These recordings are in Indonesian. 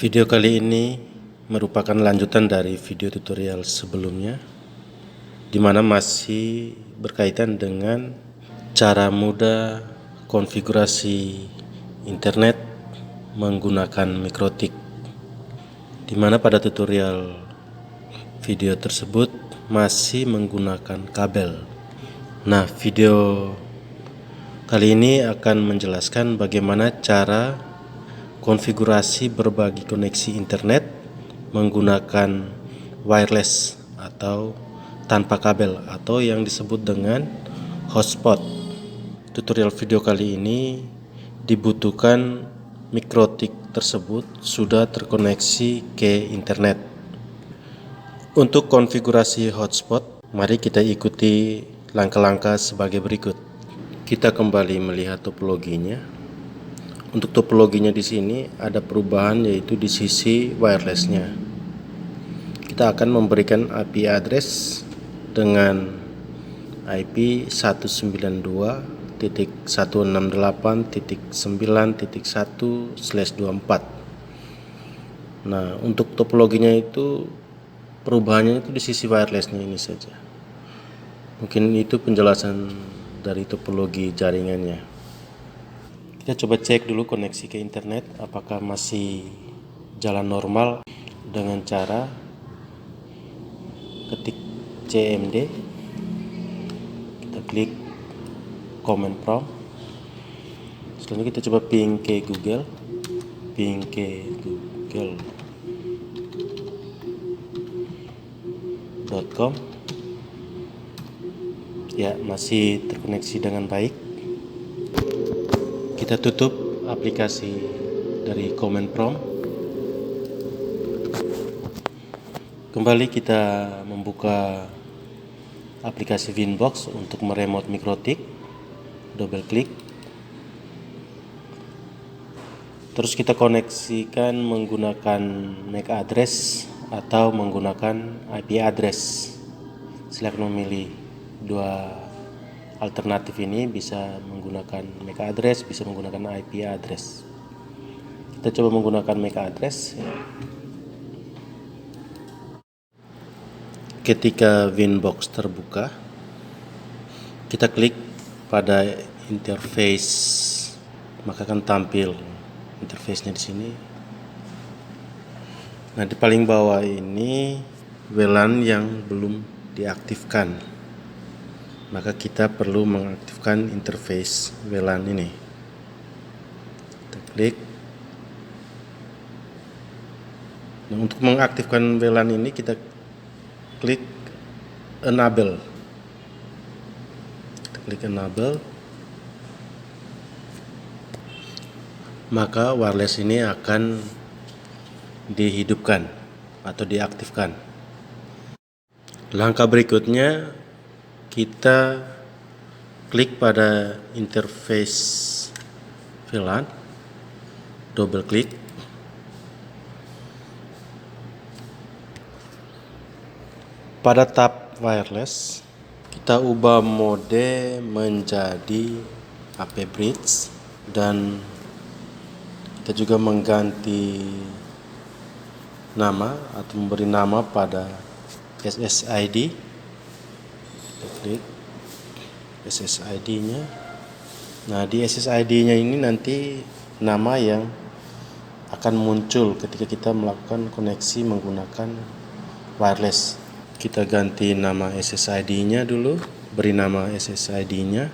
Video kali ini merupakan lanjutan dari video tutorial sebelumnya, di mana masih berkaitan dengan cara mudah konfigurasi internet menggunakan mikrotik, di mana pada tutorial video tersebut masih menggunakan kabel. Nah, video kali ini akan menjelaskan bagaimana cara konfigurasi berbagi koneksi internet menggunakan wireless atau tanpa kabel atau yang disebut dengan hotspot. Tutorial video kali ini dibutuhkan mikrotik tersebut sudah terkoneksi ke internet. Untuk konfigurasi hotspot, mari kita ikuti langkah-langkah sebagai berikut. Kita kembali melihat topologinya. Untuk topologinya di sini ada perubahan, yaitu di sisi wirelessnya. Kita akan memberikan IP address dengan IP 192.168.9.1/24. Nah, untuk topologinya itu perubahannya itu di sisi wirelessnya ini saja. Mungkin itu penjelasan dari topologi jaringannya. Kita coba cek dulu koneksi ke internet apakah masih jalan normal dengan cara ketik cmd, kita klik command prompt, selanjutnya kita coba ping ke google.com. Ya, masih terkoneksi dengan baik. Kita tutup aplikasi dari command prompt. Kembali kita membuka aplikasi Winbox untuk meremote mikrotik. Double klik. Terus kita koneksikan menggunakan MAC address atau menggunakan IP address. Silakan memilih dua alternatif ini, bisa menggunakan MAC address, bisa menggunakan IP address. Kita coba menggunakan MAC address. Ketika Winbox terbuka, kita klik pada interface, maka akan tampil interface-nya di sini. Nah, di paling bawah ini WLAN yang belum diaktifkan, maka kita perlu mengaktifkan interface WLAN ini. Kita klik. Nah, untuk mengaktifkan WLAN ini kita klik enable. Kita klik enable. Maka wireless ini akan dihidupkan atau diaktifkan. Langkah berikutnya, kita klik pada interface WLAN, double klik. Pada tab wireless, kita ubah mode menjadi AP bridge dan kita juga mengganti nama atau memberi nama pada SSID. Kita klik SSID-nya. Nah, di SSID-nya ini nanti nama yang akan muncul ketika kita melakukan koneksi menggunakan wireless. Kita ganti nama SSID-nya dulu, beri nama SSID-nya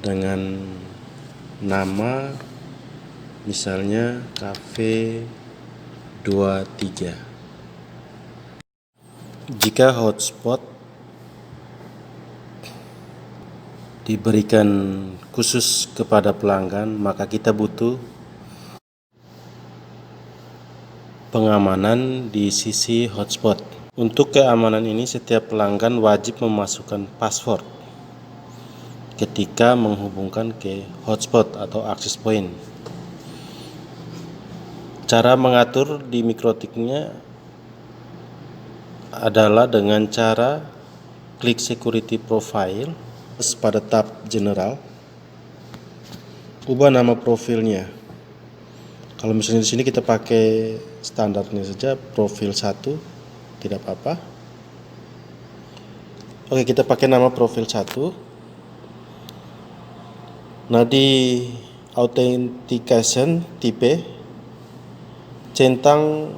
dengan nama misalnya Cafe 23. Jika hotspot diberikan khusus kepada pelanggan, maka kita butuh pengamanan di sisi hotspot. Untuk keamanan ini, setiap pelanggan wajib memasukkan password ketika menghubungkan ke hotspot atau access point. Cara mengatur di mikrotiknya adalah dengan cara klik security profile pada tab general, ubah nama profilnya Kalau misalnya di sini kita pakai standarnya saja profil 1, tidak apa-apa. Oke, kita pakai nama profil 1. Nah, di authentication tipe centang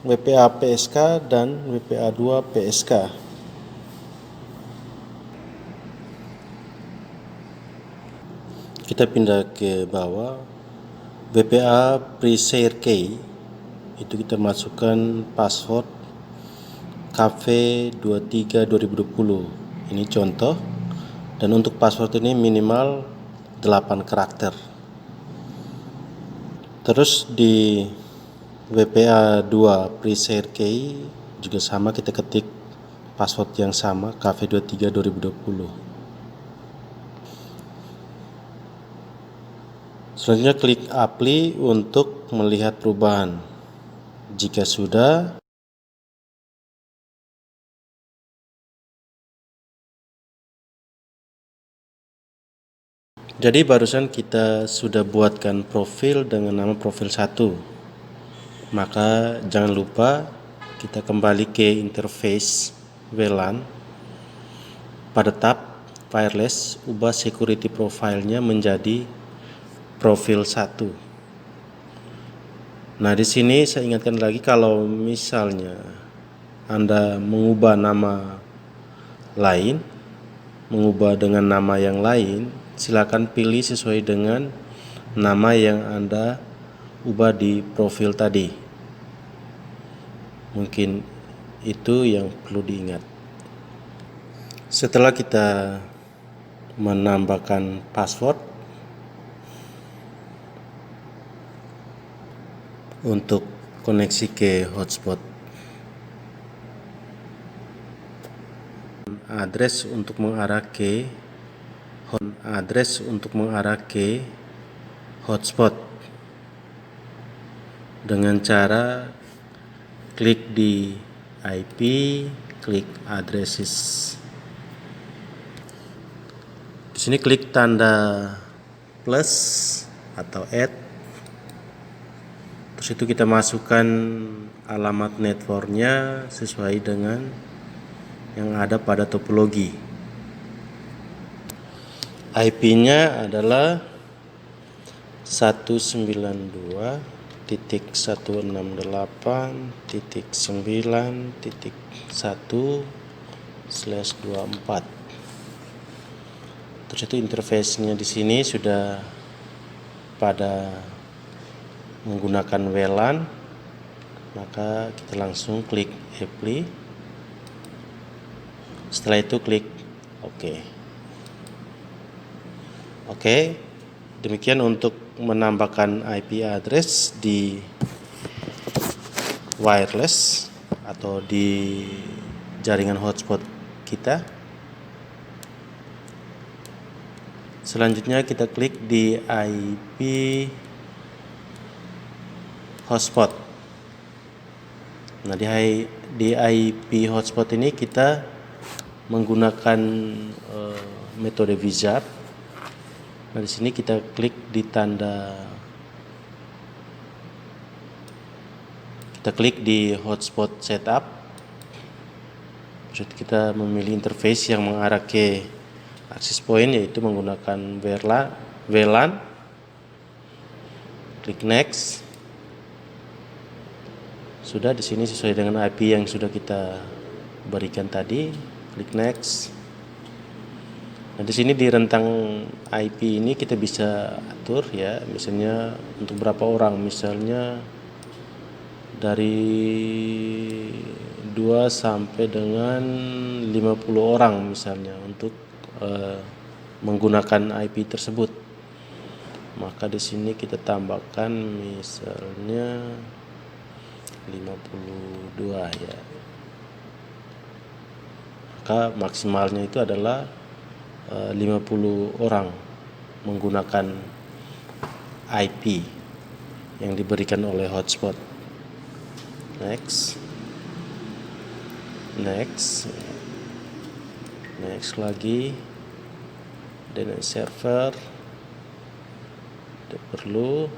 WPA PSK dan WPA2 PSK. Kita pindah ke bawah. WPA pre-share key itu kita masukkan password cafe 23 2020. Ini contoh, dan untuk password ini minimal 8 karakter. Terus di WPA2 pre-share key juga sama, kita ketik password yang sama, cafe 23 2020. Selanjutnya klik apply untuk melihat perubahan. Jika sudah, jadi barusan kita sudah buatkan profil dengan nama profil 1. Maka jangan lupa kita kembali ke interface WLAN. Pada tab wireless, ubah security profile-nya menjadi profil 1. Nah, di sini saya ingatkan lagi, kalau misalnya Anda mengubah nama lain, mengubah dengan nama yang lain, silakan pilih sesuai dengan nama yang Anda ubah di profil tadi. Mungkin itu yang perlu diingat. Setelah kita menambahkan password untuk koneksi ke hotspot, address untuk mengarah ke hotspot dengan cara klik di IP, klik addresses. Di sini klik tanda plus atau add. Terus itu kita masukkan alamat networknya sesuai dengan yang ada pada topologi. IP-nya adalah 192.168.9.1/24. Terus itu interface-nya di sini sudah pada menggunakan WLAN, maka kita langsung klik apply. Setelah itu klik OK. Oke, demikian untuk menambahkan IP address di wireless atau di jaringan hotspot kita. Selanjutnya kita klik di IP hotspot. Nah, di IP hotspot ini kita menggunakan metode wizard. Nah, di sini kita klik di hotspot setup. Terus kita memilih interface yang mengarah ke access point, yaitu menggunakan WLAN. Klik next. Sudah, di sini sesuai dengan IP yang sudah kita berikan tadi. Klik next. Nah, di sini di rentang IP ini kita bisa atur ya, misalnya untuk berapa orang, misalnya dari 2 sampai dengan 50 orang misalnya untuk menggunakan IP tersebut. Maka di sini kita tambahkan misalnya 52 ya. Maka maksimalnya itu adalah 50 orang menggunakan IP yang diberikan oleh hotspot. Next lagi, DNS server tidak perlu.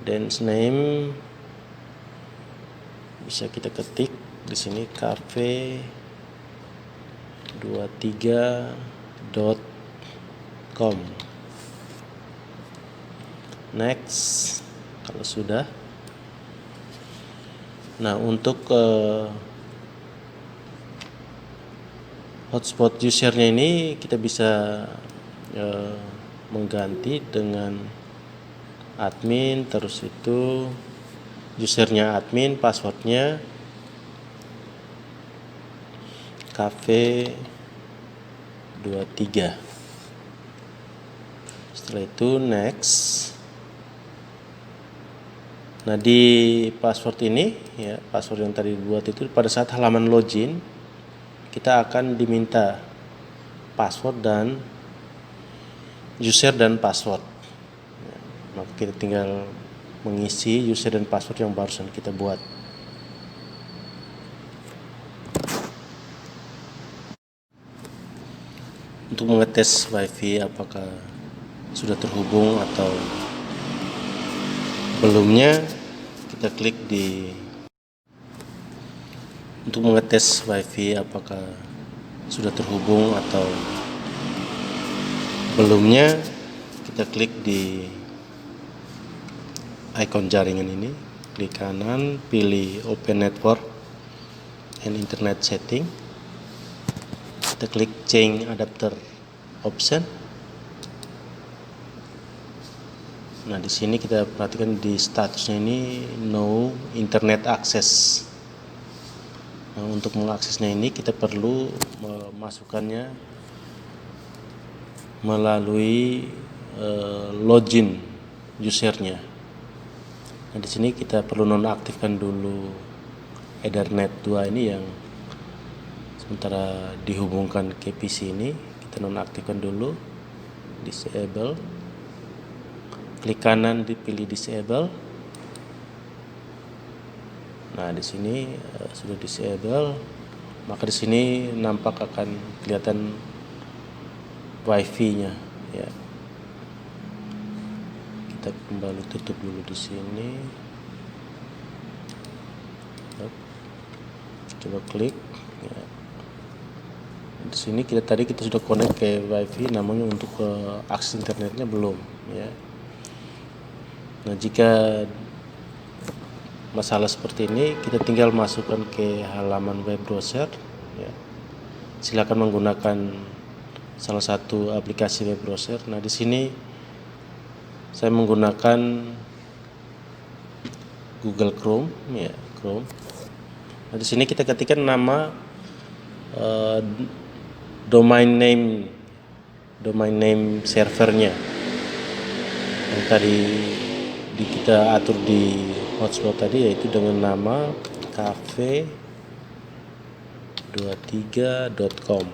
Dance name bisa kita ketik di sini cafe23.com. Next kalau sudah. Nah, untuk hotspot usernya ini kita bisa mengganti dengan admin, terus itu usernya admin, passwordnya cafe23. Setelah itu next. Nah, di password ini ya, password yang tadi dibuat itu pada saat halaman login kita akan diminta password dan user dan password. Ya, maka kita tinggal mengisi user dan password yang barusan kita buat. Untuk mengetes WiFi apakah sudah terhubung atau belumnya, kita klik di untuk mengetes WiFi apakah sudah terhubung atau belumnya, kita klik di icon jaringan ini, klik kanan, pilih Open Network and Internet Setting, kita klik Change Adapter Option. Nah, di sini kita perhatikan di statusnya ini no internet access. Nah, untuk mengaksesnya ini kita perlu memasukkannya melalui login usernya. Nah, di sini kita perlu nonaktifkan dulu Ethernet 2 ini yang sementara dihubungkan ke PC ini. Kita nonaktifkan dulu, disable. Klik kanan, dipilih disable. Nah, di sini sudah disable, maka di sini nampak akan kelihatan WiFi-nya ya. Kita kembali tutup dulu di sini. Coba klik ya. Di sini kita sudah connect ke WiFi, namanya untuk akses internetnya belum ya. Nah, jika masalah seperti ini, kita tinggal masukkan ke halaman web browser ya. Silakan menggunakan salah satu aplikasi web browser. Nah, di sini saya menggunakan Google Chrome ya, Chrome. Nah, di sini kita ketikkan nama domain name servernya yang tadi kita atur di hotspot tadi, yaitu dengan nama cafe23.com.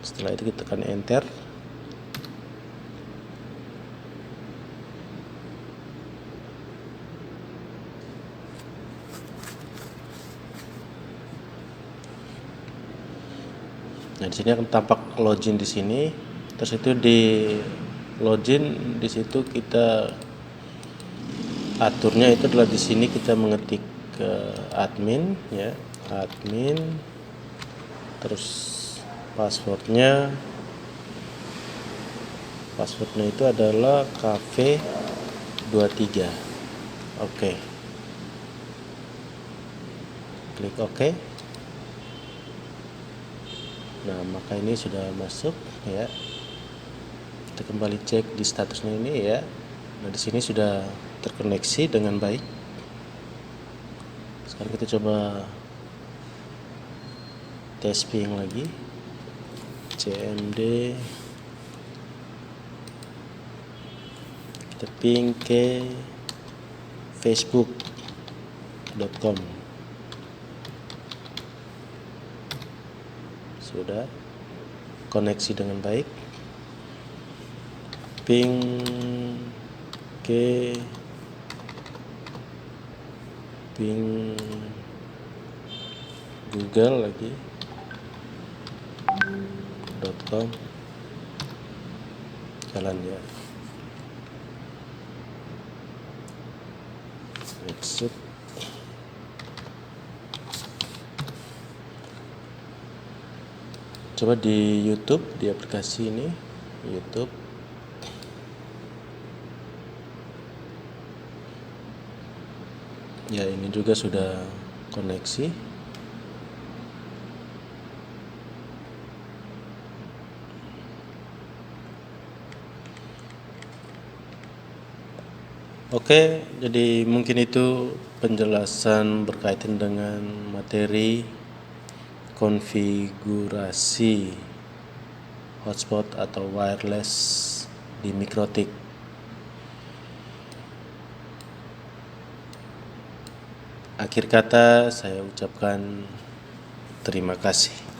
Setelah itu kita tekan enter. Nah, di sini akan tampak login di sini. Terus itu di login, di situ kita aturnya itu adalah di sini kita mengetik admin ya, admin, terus passwordnya itu adalah cafe23. Oke. Klik OK. Nah, maka ini sudah masuk ya. Kita kembali cek di statusnya ini ya. Nah, di sini sudah terkoneksi dengan baik. Sekarang kita coba tes ping lagi. CMD. Kita ping ke facebook.com. Sudah koneksi dengan baik. Ping ke Google lagi .com, jalan ya. exit. Coba di YouTube, di aplikasi ini YouTube. Ya, ini juga sudah koneksi. Oke, jadi mungkin itu penjelasan berkaitan dengan materi konfigurasi hotspot atau wireless di MikroTik. Akhir kata saya ucapkan terima kasih.